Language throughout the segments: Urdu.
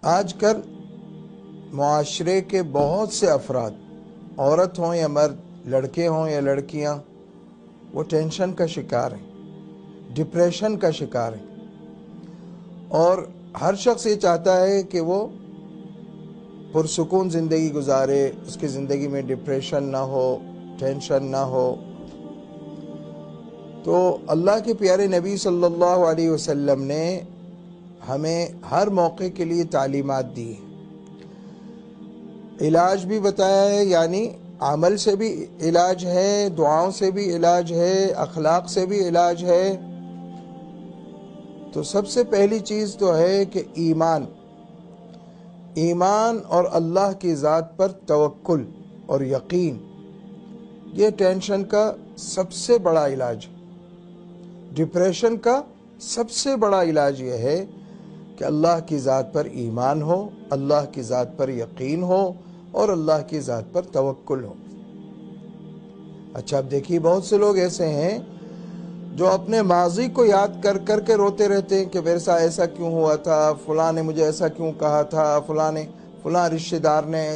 آج کل معاشرے کے بہت سے افراد، عورت ہوں یا مرد، لڑکے ہوں یا لڑکیاں، وہ ٹینشن کا شکار ہیں، ڈپریشن کا شکار ہیں، اور ہر شخص یہ چاہتا ہے کہ وہ پرسکون زندگی گزارے، اس کی زندگی میں ڈپریشن نہ ہو، ٹینشن نہ ہو۔ تو اللہ کے پیارے نبی صلی اللہ علیہ وسلم نے ہمیں ہر موقع کے لیے تعلیمات دی ہیں، علاج بھی بتایا ہے، یعنی عمل سے بھی علاج ہے، دعاؤں سے بھی علاج ہے، اخلاق سے بھی علاج ہے۔ تو سب سے پہلی چیز تو ہے کہ ایمان اور اللہ کی ذات پر توکل اور یقین، یہ ٹینشن کا سب سے بڑا علاج ہے۔ ڈپریشن کا سب سے بڑا علاج یہ ہے کہ اللہ کی ذات پر ایمان ہو، اللہ کی ذات پر یقین ہو اور اللہ کی ذات پر توکل ہو۔ اچھا، اب دیکھیے بہت سے لوگ ایسے ہیں جو اپنے ماضی کو یاد کر کر کے روتے رہتے ہیں کہ میرے ساتھ ایسا کیوں ہوا تھا، فلاں نے مجھے ایسا کیوں کہا تھا، فلاں رشتہ دار نے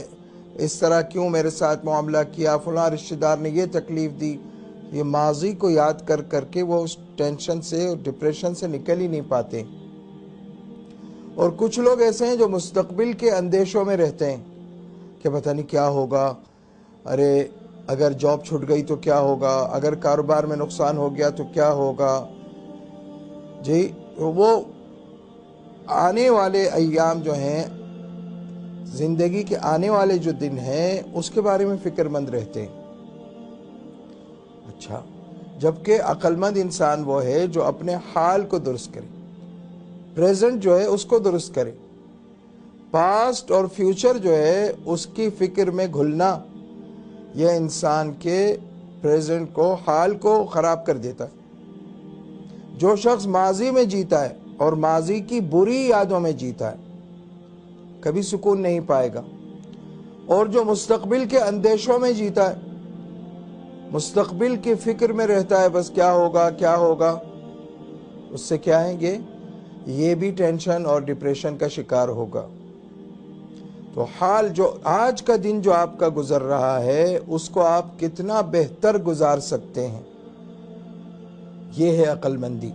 اس طرح کیوں میرے ساتھ معاملہ کیا، فلاں رشتہ دار نے یہ تکلیف دی۔ یہ ماضی کو یاد کر کر کے وہ اس ٹینشن سے اور ڈپریشن سے نکل ہی نہیں پاتے۔ اور کچھ لوگ ایسے ہیں جو مستقبل کے اندیشوں میں رہتے ہیں کہ پتہ نہیں کیا ہوگا، ارے اگر جاب چھوٹ گئی تو کیا ہوگا، اگر کاروبار میں نقصان ہو گیا تو کیا ہوگا۔ جی، وہ آنے والے ایام جو ہیں، زندگی کے آنے والے جو دن ہیں، اس کے بارے میں فکر مند رہتے ہیں۔ اچھا، جبکہ عقل مند انسان وہ ہے جو اپنے حال کو درست کرے، پریزنٹ جو ہے اس کو درست کرے۔ پاسٹ اور فیوچر جو ہے اس کی فکر میں گھلنا، یہ انسان کے پریزنٹ کو، حال کو خراب کر دیتا ہے۔ جو شخص ماضی میں جیتا ہے اور ماضی کی بری یادوں میں جیتا ہے، کبھی سکون نہیں پائے گا۔ اور جو مستقبل کے اندیشوں میں جیتا ہے، مستقبل کی فکر میں رہتا ہے، بس کیا ہوگا کیا ہوگا، اس سے کیا ہے یہ بھی ٹینشن اور ڈپریشن کا شکار ہوگا۔ تو حال جو آج کا دن جو آپ کا گزر رہا ہے، اس کو آپ کتنا بہتر گزار سکتے ہیں، یہ ہے عقل مندی۔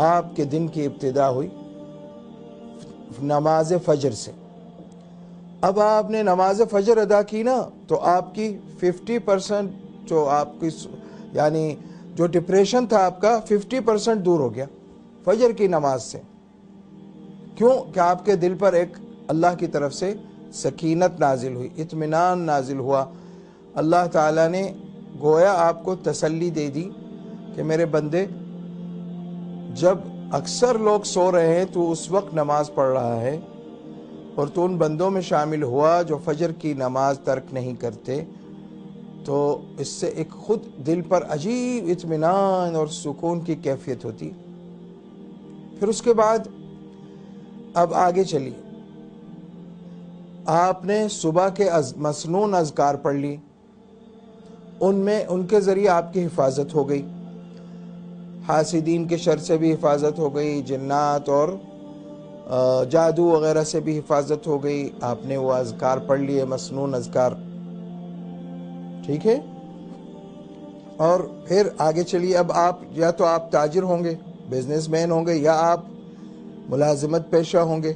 آپ کے دن کی ابتدا ہوئی نماز فجر سے، اب آپ نے نماز فجر ادا کی نا، تو آپ کی 50% جو آپ کی یعنی جو ڈپریشن تھا آپ کا 50% دور ہو گیا فجر کی نماز سے۔ کیوں؟ کہ آپ کے دل پر ایک اللہ کی طرف سے سکینت نازل ہوئی، اطمینان نازل ہوا۔ اللہ تعالیٰ نے گویا آپ کو تسلی دے دی کہ میرے بندے، جب اکثر لوگ سو رہے ہیں تو اس وقت نماز پڑھ رہا ہے، اور تو ان بندوں میں شامل ہوا جو فجر کی نماز ترک نہیں کرتے۔ تو اس سے ایک خود دل پر عجیب اطمینان اور سکون کی کیفیت ہوتی۔ پھر اس کے بعد اب آگے چلیے، آپ نے صبح کے مسنون اذکار پڑھ لی، ان کے ذریعے آپ کی حفاظت ہو گئی، حاسدین کے شر سے بھی حفاظت ہو گئی، جنات اور جادو وغیرہ سے بھی حفاظت ہو گئی۔ آپ نے وہ اذکار پڑھ لیے، مسنون اذکار، ٹھیک ہے۔ اور پھر آگے چلیے، اب آپ یا تو آپ تاجر ہوں گے، بزنس مین ہوں گے، یا آپ ملازمت پیشہ ہوں گے،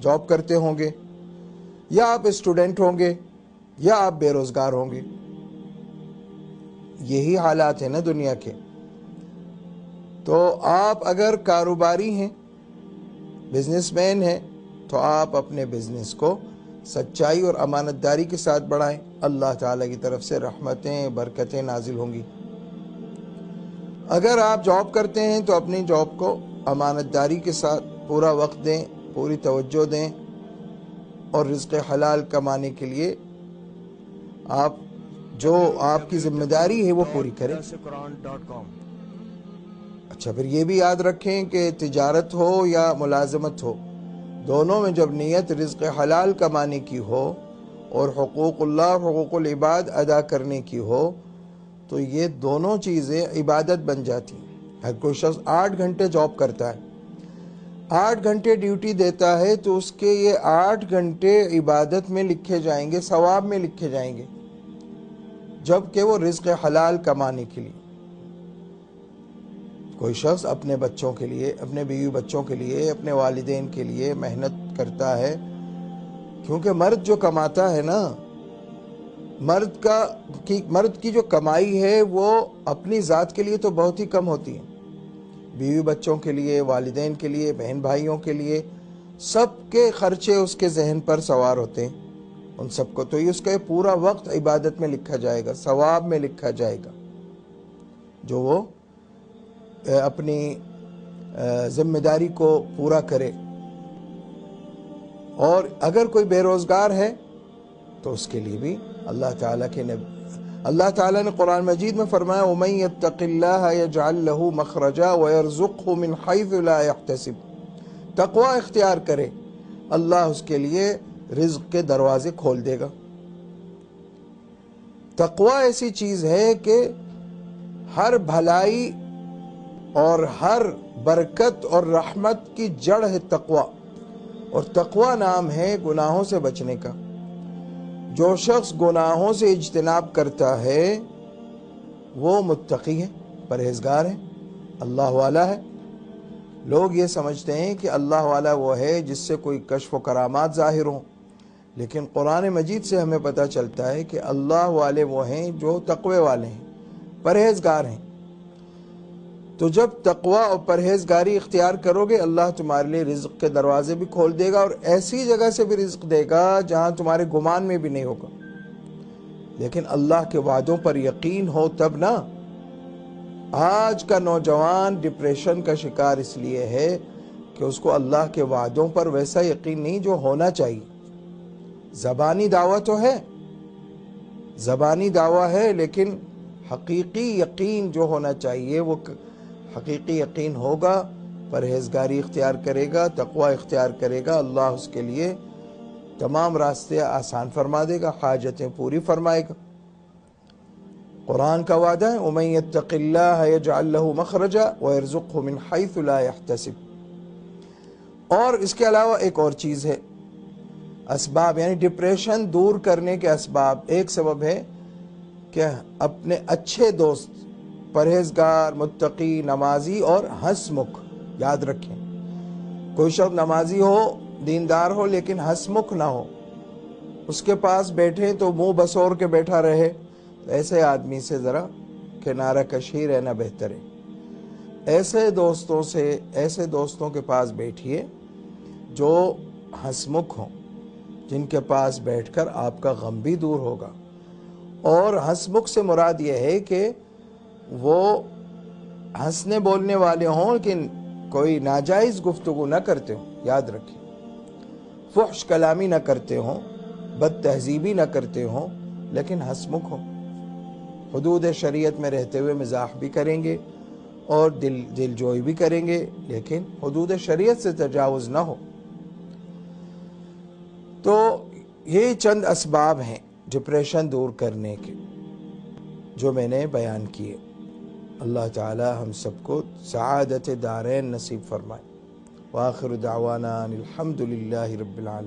جاب کرتے ہوں گے، یا آپ اسٹوڈنٹ ہوں گے، یا آپ بے روزگار ہوں گے۔ یہی حالات ہیں نا دنیا کے۔ تو آپ اگر کاروباری ہیں، بزنس مین ہیں، تو آپ اپنے بزنس کو سچائی اور امانت داری کے ساتھ بڑھائیں، اللہ تعالیٰ کی طرف سے رحمتیں، برکتیں نازل ہوں گی۔ اگر آپ جاب کرتے ہیں تو اپنی جاب کو امانت داری کے ساتھ پورا وقت دیں، پوری توجہ دیں، اور رزق حلال کمانے کے لیے آپ جو آپ کی ذمہ داری ہے وہ پوری کریں۔ اچھا، پھر یہ بھی یاد رکھیں کہ تجارت ہو یا ملازمت ہو، دونوں میں جب نیت رزق حلال کمانے کی ہو اور حقوق اللہ، حقوق العباد ادا کرنے کی ہو، تو یہ دونوں چیزیں عبادت بن جاتی ہیں۔ اگر کوئی شخص 8 گھنٹے جاب کرتا ہے، 8 گھنٹے ڈیوٹی دیتا ہے تو اس کے یہ 8 گھنٹے عبادت میں لکھے جائیں گے، ثواب میں لکھے جائیں گے، جبکہ وہ رزق حلال کمانے کے لیے. کوئی شخص اپنے بچوں کے لیے، اپنے بیوی بچوں کے لیے، اپنے والدین کے لیے محنت کرتا ہے، کیونکہ مرد جو کماتا ہے نا، مرد کی جو کمائی ہے وہ اپنی ذات کے لیے تو بہت ہی کم ہوتی ہے، بیوی بچوں کے لیے، والدین کے لیے، بہن بھائیوں کے لیے، سب کے خرچے اس کے ذہن پر سوار ہوتے ہیں، ان سب کو. تو یہ اس کا پورا وقت عبادت میں لکھا جائے گا، ثواب میں لکھا جائے گا، جو وہ اپنی ذمہ داری کو پورا کرے. اور اگر کوئی بے روزگار ہے تو اس کے لیے بھی اللہ تعالیٰ نے قرآن مجید میں فرمایا وَمَن يَتَّقِ اللَّهَ يَجْعَل لَّهُ مَخْرَجًا وَيَرْزُقْهُ مِنْ حَيْثُ لَا يَحْتَسِبُ. تقوی اختیار کرے، اللہ اس کے لیے رزق کے دروازے کھول دے گا. تقوی ایسی چیز ہے کہ ہر بھلائی اور ہر برکت اور رحمت کی جڑ ہے تقوی. اور تقوی نام ہے گناہوں سے بچنے کا. جو شخص گناہوں سے اجتناب کرتا ہے وہ متقی ہے، پرہیزگار ہے، اللہ والا ہے. لوگ یہ سمجھتے ہیں کہ اللہ والا وہ ہے جس سے کوئی کشف و کرامات ظاہر ہوں، لیکن قرآن مجید سے ہمیں پتہ چلتا ہے کہ اللہ والے وہ ہیں جو تقوی والے ہیں، پرہیزگار ہیں. تو جب تقوی اور پرہیزگاری اختیار کرو گے، اللہ تمہارے لیے رزق کے دروازے بھی کھول دے گا، اور ایسی جگہ سے بھی رزق دے گا جہاں تمہارے گمان میں بھی نہیں ہوگا. لیکن اللہ کے وعدوں پر یقین ہو تب نا. آج کا نوجوان ڈپریشن کا شکار اس لیے ہے کہ اس کو اللہ کے وعدوں پر ویسا یقین نہیں جو ہونا چاہیے. زبانی دعویٰ تو ہے، زبانی دعویٰ ہے، لیکن حقیقی یقین جو ہونا چاہیے وہ حقیقی یقین ہوگا. پرہیزگاری اختیار کرے گا، تقوی اختیار کرے گا، اللہ اس کے لیے تمام راستے آسان فرما دے گا، حاجتیں پوری فرمائے گا. قرآن کا وعدہ ہے وَمَن يَتَّقِ اللَّهَ يَجْعَل لَّهُ مَخْرَجًا وَيَرْزُقْهُ مِنْ حَيْثُ لَا يَحْتَسِبُ. اور اس کے علاوہ ایک اور چیز ہے، اسباب، یعنی ڈپریشن دور کرنے کے اسباب. ایک سبب ہے کہ اپنے اچھے دوست، پرہیزگار، متقی، نمازی اور ہنس مکھ. یاد رکھیں، کوئی شخص نمازی ہو، دیندار ہو، لیکن ہنس مکھ نہ ہو، اس کے پاس بیٹھے تو منہ بسور کے بیٹھا رہے، ایسے آدمی سے ذرا کنارہ کش ہی رہنا بہتر ہے. ایسے دوستوں کے پاس بیٹھیے جو ہنس مکھ ہوں، جن کے پاس بیٹھ کر آپ کا غم بھی دور ہوگا. اور ہنس مکھ سے مراد یہ ہے کہ وہ ہنسنے بولنے والے ہوں لیکن کوئی ناجائز گفتگو نہ کرتے ہوں. یاد رکھیں، فحش کلامی نہ کرتے ہوں، بد تہذیبی نہ کرتے ہوں، لیکن ہنس مکھ ہوں. حدود شریعت میں رہتے ہوئے مزاح بھی کریں گے اور دل جوئی بھی کریں گے، لیکن حدود شریعت سے تجاوز نہ ہو. تو یہ چند اسباب ہیں ڈپریشن دور کرنے کے جو میں نے بیان کیے. اللہ تعالی ہم سب کو سعادت دارین نصیب فرمائے. وآخر دعوانا الحمد للہ رب العالمین.